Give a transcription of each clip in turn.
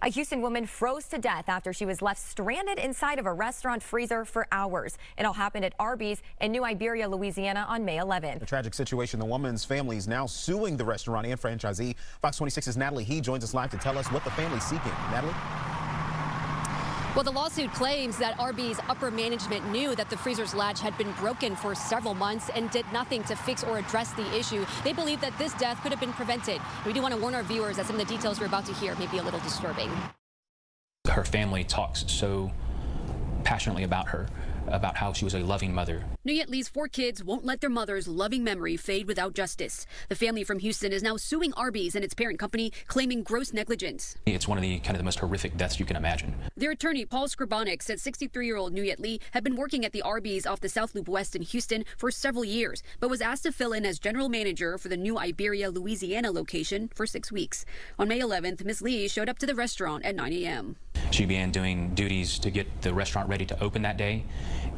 A Houston woman froze to death after she was left stranded inside of a restaurant freezer for hours. It all happened at Arby's in New Iberia, Louisiana on May 11th. A tragic situation. The woman's family is now suing the restaurant and franchisee. Fox 26's Natalie He joins us live to tell us what the family's seeking. Natalie? Well, the lawsuit claims that Arby's upper management knew that the freezer's latch had been broken for several months and did nothing to fix or address the issue. They believe that this death could have been prevented. We do want to warn our viewers that some of the details we're about to hear may be a little disturbing. Her family talks so passionately about her, about how she was a loving mother. Nuyet Lee's 4 kids won't let their mother's loving memory fade without justice. The family from Houston is now suing Arby's and its parent company, claiming gross negligence. It's one of the most horrific deaths you can imagine. Their attorney, Paul Scribonic, said 63-year-old Nuyet Lee had been working at the Arby's off the South Loop West in Houston for several years, but was asked to fill in as general manager for the New Iberia, Louisiana location for 6 weeks. On May 11th, Ms. Lee showed up to the restaurant at 9 a.m. She began doing duties to get the restaurant ready to open that day,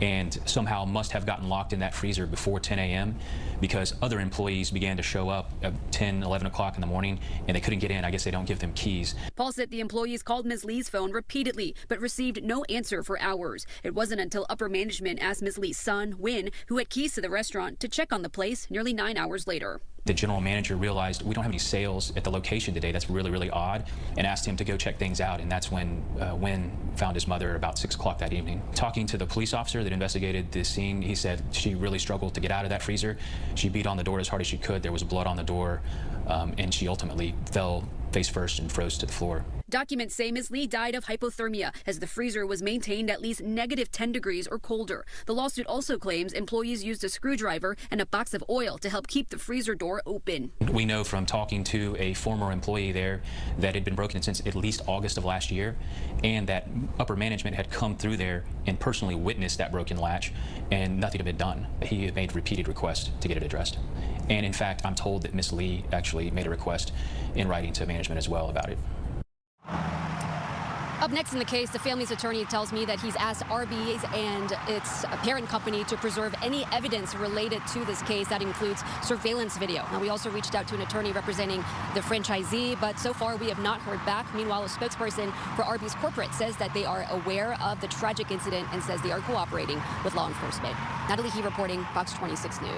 and somehow must have gotten locked in that freezer before 10 a.m. because other employees began to show up at 10, 11 o'clock in the morning, and they couldn't get in. I guess they don't give them keys. Paul said the employees called Ms. Lee's phone repeatedly, but received no answer for hours. It wasn't until upper management asked Ms. Lee's son, Win, who had keys to the restaurant, to check on the place nearly 9 hours later. The general manager realized we don't have any sales at the location today. That's really, really odd, and asked him to go check things out. And that's when Win found his mother at about 6 o'clock that evening. Talking to the police officer that investigated the scene, he said she really struggled to get out of that freezer. She beat on the door as hard as she could. There was blood on the door, and she ultimately fell face first and froze to the floor. Documents say Ms. Lee died of hypothermia as the freezer was maintained at least negative 10 degrees or colder. The lawsuit also claims employees used a screwdriver and a box of oil to help keep the freezer door open. We know from talking to a former employee there that it had been broken since at least August of last year, and that upper management had come through there and personally witnessed that broken latch, and nothing had been done. He had made repeated requests to get it addressed. And in fact, I'm told that Ms. Lee actually made a request in writing to management as well about it. Up next in the case, the family's attorney tells me that he's asked Arby's and its parent company to preserve any evidence related to this case. That includes surveillance video. Now, we also reached out to an attorney representing the franchisee, but so far we have not heard back. Meanwhile, a spokesperson for Arby's corporate says that they are aware of the tragic incident and says they are cooperating with law enforcement. Natalie He reporting, Fox 26 News.